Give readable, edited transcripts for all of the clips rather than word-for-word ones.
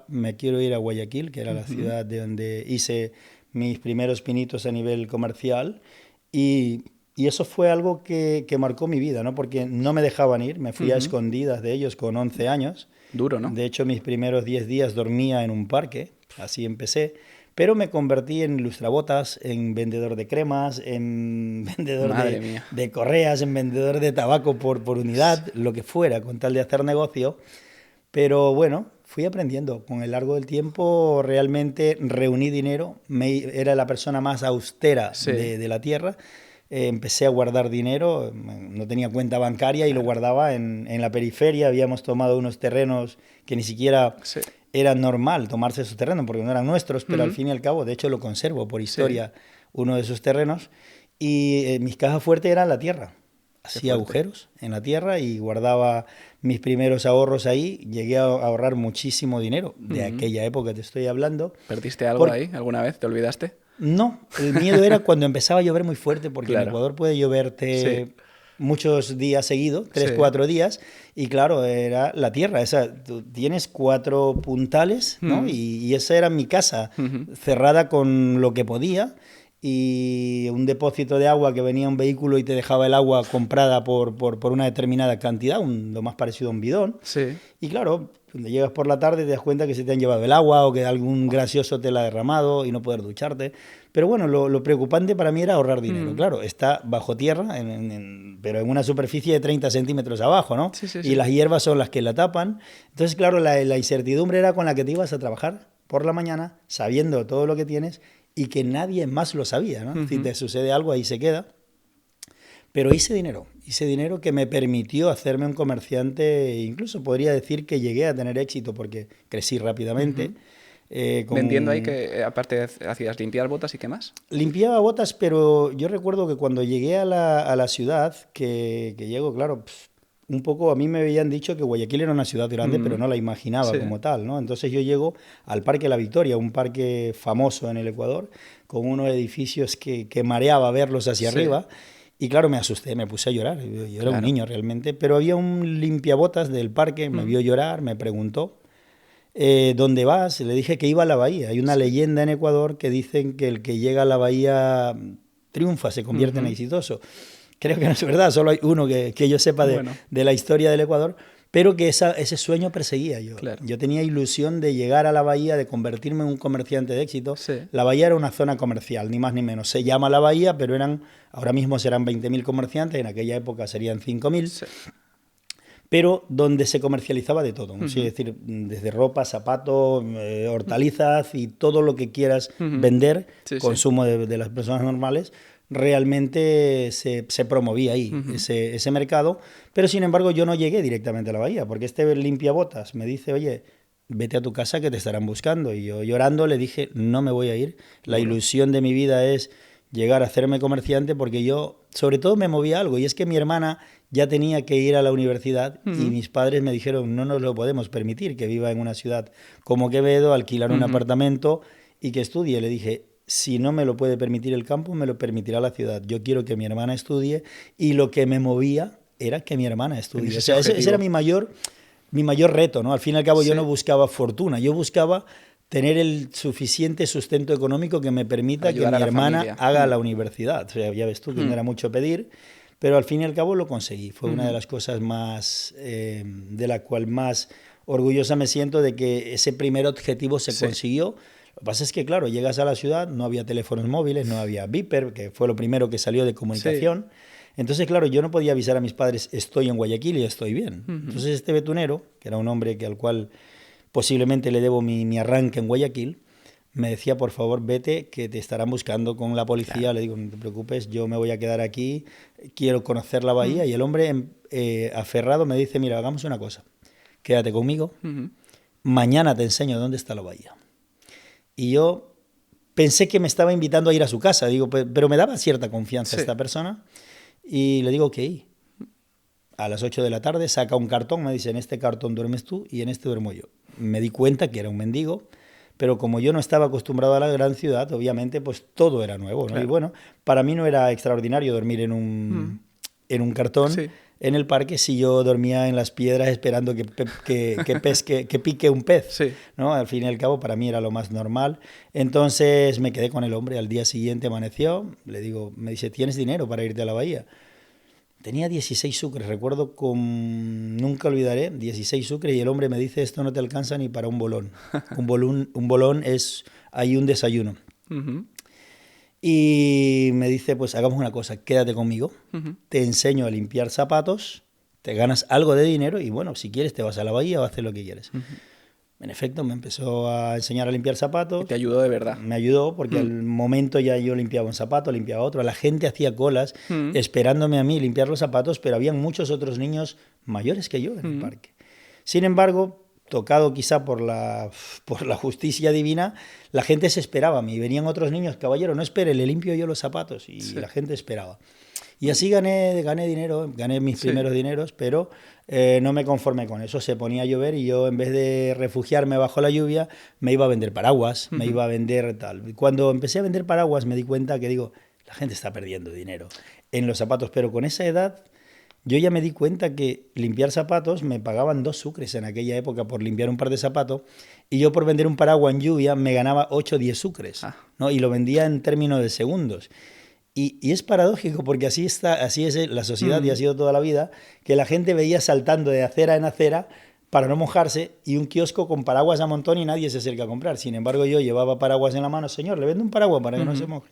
me quiero ir a Guayaquil, que era la ciudad de donde hice mis primeros pinitos a nivel comercial. Y eso fue algo que marcó mi vida, ¿no? Porque no me dejaban ir, me fui a escondidas de ellos con 11 años. Duro, ¿no? De hecho, mis primeros 10 días dormía en un parque, así empecé. Pero me convertí en lustrabotas, en vendedor de cremas, en vendedor Madre mía. de correas, en vendedor de tabaco por unidad, lo que fuera, con tal de hacer negocio. Pero bueno, fui aprendiendo. Con el largo del tiempo realmente reuní dinero. Era la persona más austera Sí, de la tierra. Empecé a guardar dinero, no tenía cuenta bancaria y lo claro. guardaba en la periferia. Habíamos tomado unos terrenos que ni siquiera Sí. era normal tomarse esos terrenos porque no eran nuestros, pero al Ujú. fin y al cabo, de hecho lo conservo por Sí, historia, uno de esos terrenos. Y mis cajas fuertes eran la tierra. qué Hacía fuerte. agujeros en la tierra y guardaba mis primeros ahorros ahí. Llegué a ahorrar muchísimo dinero de Ujú. aquella época, te estoy hablando. ¿Perdiste algo Por... ahí alguna vez? ¿Te olvidaste? No, el miedo era cuando empezaba a llover muy fuerte, porque en Claro. Ecuador puede Sí, lloverte muchos días seguidos, tres, sí. 4 días, y claro, era la tierra, tú tienes 4 puntales, ¿no? Ujú. Y esa era mi casa, Ujú. cerrada con lo que podía, y un depósito de agua que venía un vehículo y te dejaba el agua comprada por una determinada cantidad, lo más parecido a un bidón. Sí. Y claro, cuando llegas por la tarde te das cuenta que se te han llevado el agua o que algún gracioso te la ha derramado y no poder ducharte. Pero bueno, lo preocupante para mí era ahorrar dinero. Ujú. Claro, está bajo tierra, pero en una superficie de 30 centímetros abajo, ¿no? Sí, sí, Y sí. las hierbas son las que la tapan. Entonces, claro, la incertidumbre era con la que te ibas a trabajar por la mañana, sabiendo todo lo que tienes y que nadie más lo sabía, ¿no? Si Ujú. te sucede algo, ahí se queda. Pero hice dinero que me permitió hacerme un comerciante, incluso podría decir que llegué a tener éxito porque crecí rápidamente. Ujú. Vendiendo ahí Con... que aparte hacías limpiar botas y qué más. Limpiaba botas, pero yo recuerdo que cuando llegué a la ciudad, que llego, claro, un poco a mí me habían dicho que Guayaquil era una ciudad grande, pero Ujú. no la imaginaba Sí. como tal, ¿no? Entonces yo llego al Parque La Victoria, un parque famoso en el Ecuador, con unos edificios que mareaba verlos hacia Sí. arriba. Y claro, me asusté, me puse a llorar. Yo era un Claro. niño realmente, pero había un limpiabotas del parque, me Ujú. vio llorar, me preguntó, ¿dónde vas? Le dije que iba a la bahía. Hay una Sí. leyenda en Ecuador que dicen que el que llega a la bahía triunfa, se convierte en Ujú. exitoso. Creo que no es verdad, solo hay uno que yo sepa Bueno, de la historia del Ecuador, pero que ese sueño perseguía yo. claro. Yo tenía ilusión de llegar a la bahía, de convertirme en un comerciante de éxito. Sí. La bahía era una zona comercial, ni más ni menos. Se llama la bahía, pero ahora mismo serán 20.000 comerciantes, en aquella época serían 5.000, Sí. pero donde se comercializaba de todo, ¿no? Sí, Ujú. es decir, desde ropa, zapatos, hortalizas y todo lo que quieras Ujú. vender, Sí, sí. consumo de las personas normales, realmente se promovía ahí Ujú. ese mercado, pero sin embargo yo no llegué directamente a la bahía, porque este limpiabotas me dice, oye, vete a tu casa que te estarán buscando, y yo llorando le dije, no me voy a ir, la Duro. ilusión de mi vida es llegar a hacerme comerciante, porque yo sobre todo me movía algo, y es que mi hermana ya tenía que ir a la universidad y Ujú. mis padres me dijeron, no nos lo podemos permitir que viva en una ciudad como Quevedo, alquilar un Ujú. apartamento y que estudie. Le dije, si no me lo puede permitir el campo, me lo permitirá la ciudad. Yo quiero que mi hermana estudie, y lo que me movía era que mi hermana estudie. Tenías O ese sea, ese era objetivo. mi mayor reto, ¿no? Al fin y al cabo yo no Sí. buscaba fortuna, yo buscaba tener el suficiente sustento económico que me Para permita que ayudar a mi la hermana familia. haga Mm. la universidad. O sea, ya ves tú que no Mm. era mucho pedir, pero al fin y al cabo lo conseguí. Fue una de Ujú. las cosas más, de la cual más orgullosa me siento, de que ese primer objetivo se Sí. consiguió. Lo que pasa es que, claro, llegas a la ciudad, no había teléfonos móviles, no había Viper, que fue lo primero que salió de Sí. comunicación. Entonces, claro, yo no podía avisar a mis padres, estoy en Guayaquil y estoy bien. Ujú. Entonces, este betunero, que era un hombre al cual posiblemente le debo mi arranque en Guayaquil, me decía, por favor, vete, que te estarán buscando con la policía. Claro. Le digo, no te preocupes, yo me voy a quedar aquí, quiero conocer la Mm. bahía. Y el hombre, aferrado, me dice, mira, hagamos una cosa, quédate conmigo, Ujú. mañana te enseño dónde está la bahía. Y yo pensé que me estaba invitando a ir a su casa, digo, pero me daba cierta confianza Sí. esta persona, y le digo, ok. A las 8 de la tarde saca un cartón, me dice, en este cartón duermes tú y en este duermo yo. Me di cuenta que era un mendigo, pero como yo no estaba acostumbrado a la gran ciudad, obviamente pues todo era nuevo, ¿no? Y Claro. bueno, para mí no era extraordinario dormir en Mm. un cartón, Sí. en el parque si yo dormía en las piedras esperando que pique un pez, Sí. ¿no? Al fin y al cabo, para mí era lo más normal. Entonces me quedé con el hombre. Al día siguiente amaneció, le digo, me dice, ¿tienes dinero para irte a la bahía? Tenía 16 sucres, recuerdo nunca olvidaré, 16 sucres, y el hombre me dice, esto no te alcanza ni para un bolón. Un bolón es ahí un desayuno. Uh-huh. Y me dice, pues hagamos una cosa, quédate conmigo, te enseño a limpiar zapatos, te ganas algo de dinero y bueno, si quieres te vas a la bahía o haces lo que quieres. En efecto, me empezó a enseñar a limpiar zapatos. ¿Y te ayudó de verdad? Me ayudó porque al momento ya yo limpiaba un zapato, limpiaba otro. La gente hacía colas esperándome a mí limpiar los zapatos, pero habían muchos otros niños mayores que yo en el parque. Sin embargo, tocado quizá por la justicia divina, la gente se esperaba a mí. Venían otros niños, caballero, no espere, le limpio yo los zapatos. Y la gente esperaba. Y así gané dinero, gané mis primeros dineros, pero no me conformé con eso. Se ponía a llover y yo, en vez de refugiarme bajo la lluvia, me iba a vender paraguas, me iba a vender tal. Y cuando empecé a vender paraguas me di cuenta que, digo, la gente está perdiendo dinero en los zapatos, pero con esa edad yo ya me di cuenta que limpiar zapatos me pagaban 2 sucres en aquella época por limpiar un par de zapatos, y yo por vender un paraguas en lluvia me ganaba 8 o 10 sucres, ¿no? Y lo vendía en términos de segundos. Y es paradójico porque así es la sociedad y ha sido toda la vida, que la gente veía saltando de acera en acera para no mojarse y un kiosco con paraguas a montón y nadie se acerca a comprar. Sin embargo, yo llevaba paraguas en la mano. Señor, le vendo un paraguas para que no se moje.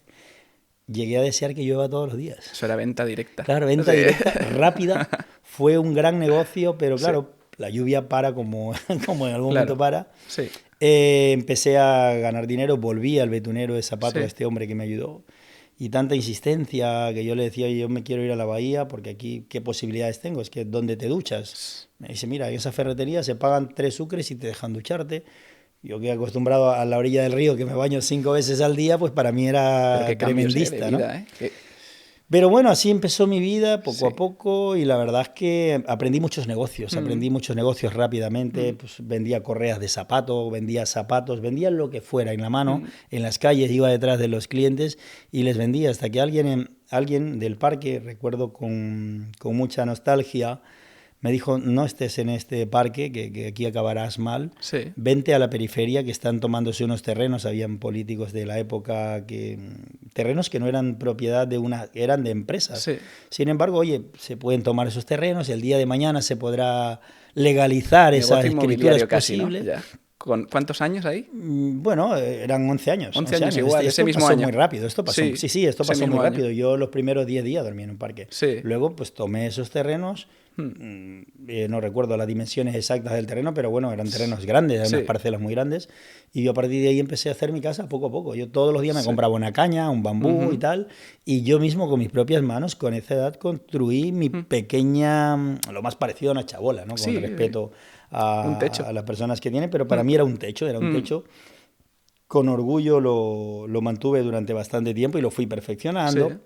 Llegué a desear que llueva todos los días. Eso era venta directa. Claro, venta directa, rápida. Fue un gran negocio, pero claro, la lluvia para como en algún momento para. Sí. Empecé a ganar dinero, volví al betunero de zapatos a este hombre que me ayudó. Y tanta insistencia que yo le decía, yo me quiero ir a la bahía porque aquí, ¿qué posibilidades tengo? Es que ¿dónde te duchas? Me dice, mira, en esa ferretería se pagan 3 sucres y te dejan ducharte. Yo que he acostumbrado a la orilla del río, que me baño 5 veces al día, pues para mí era tremendista, de vida, ¿no? Pero bueno, así empezó mi vida poco a poco, y la verdad es que aprendí muchos negocios rápidamente. Pues vendía correas de zapato, vendía zapatos, vendía lo que fuera en la mano, en las calles, iba detrás de los clientes y les vendía, hasta que alguien del parque, recuerdo con mucha nostalgia, me dijo, no estés en este parque, que aquí acabarás mal. Sí. Vente a la periferia, que están tomándose unos terrenos. Habían políticos de la época terrenos que no eran propiedad eran de empresas. Sí. Sin embargo, oye, se pueden tomar esos terrenos y el día de mañana se podrá legalizar esas escrituras posibles. ¿No? ¿Con cuántos años ahí? Bueno, eran 11 años. 11 años igual, ese mismo año. Esto pasó muy rápido. Esto pasó, esto pasó muy rápido. Yo los primeros 10 días dormí en un parque. Sí. Luego, pues tomé esos terrenos. No recuerdo las dimensiones exactas del terreno, pero bueno, eran terrenos grandes, eran unas parcelas muy grandes. Y yo a partir de ahí empecé a hacer mi casa poco a poco. Yo todos los días me compraba una caña, un bambú y tal. Y yo mismo, con mis propias manos, con esa edad, construí mi pequeña, lo más parecido a una chabola, ¿no? Con respeto a las personas que tienen, pero para mí era un techo, techo. Con orgullo lo mantuve durante bastante tiempo y lo fui perfeccionando. Sí.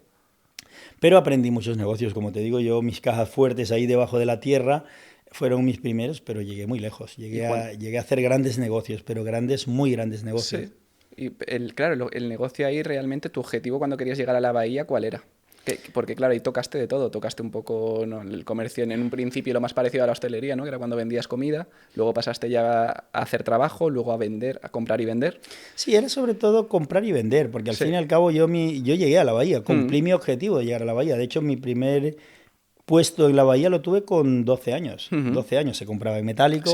Pero aprendí muchos negocios, como te digo yo, mis cajas fuertes ahí debajo de la tierra fueron mis primeros, pero llegué muy lejos. Llegué a hacer grandes negocios, pero muy grandes negocios. Sí. Y claro, el negocio ahí, realmente, tu objetivo cuando querías llegar a la bahía, ¿cuál era? Porque claro, ahí tocaste de todo, tocaste un poco, ¿no?, el comercio en un principio lo más parecido a la hostelería, ¿no?, que era cuando vendías comida, luego pasaste ya a hacer trabajo, luego a vender, a comprar y vender. Sí, era sobre todo comprar y vender, porque al fin y al cabo yo llegué a la bahía, cumplí mi objetivo de llegar a la bahía. De hecho, mi primer puesto en la bahía lo tuve con 12 años. 12 años se compraba en metálico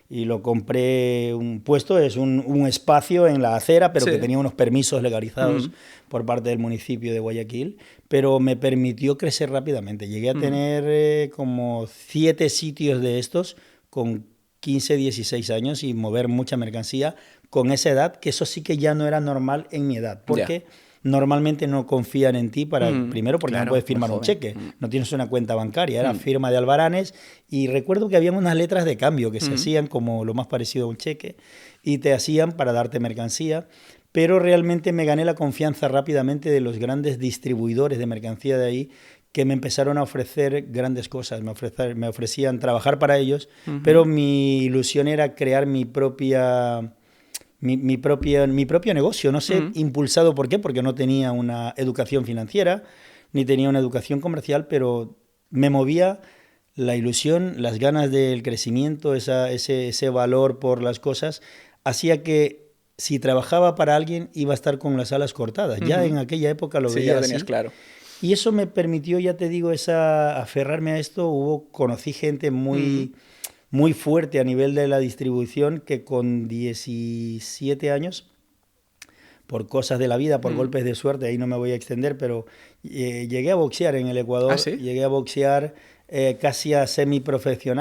y lo compré. Un puesto es un espacio en la acera, pero que tenía unos permisos legalizados por parte del municipio de Guayaquil, pero me permitió crecer rápidamente. Llegué a tener como 7 sitios de estos con 15, 16 años y mover mucha mercancía con esa edad, que eso sí que ya no era normal en mi edad, porque normalmente no confían en ti primero porque no puedes firmar un cheque, no tienes una cuenta bancaria, era firma de albaranes, y recuerdo que había unas letras de cambio que se hacían como lo más parecido a un cheque y te hacían para darte mercancía, pero realmente me gané la confianza rápidamente de los grandes distribuidores de mercancía de ahí, que me empezaron a ofrecer grandes cosas, me ofrecían trabajar para ellos, pero mi ilusión era crear mi propio negocio, no sé, impulsado por qué, porque no tenía una educación financiera, ni tenía una educación comercial, pero me movía la ilusión, las ganas del crecimiento, ese valor por las cosas, hacía que si trabajaba para alguien iba a estar con las alas cortadas. Ya en aquella época lo Sí, veía ya lo así. tenías claro. Y eso me permitió, ya te digo, aferrarme a esto. Conocí gente muy, muy fuerte a nivel de la distribución que con 17 años, por cosas de la vida, por golpes de suerte, ahí no me voy a extender, pero llegué a boxear en el ¿Ah, Ecuador, sí? llegué a boxear casi a semiprofesional.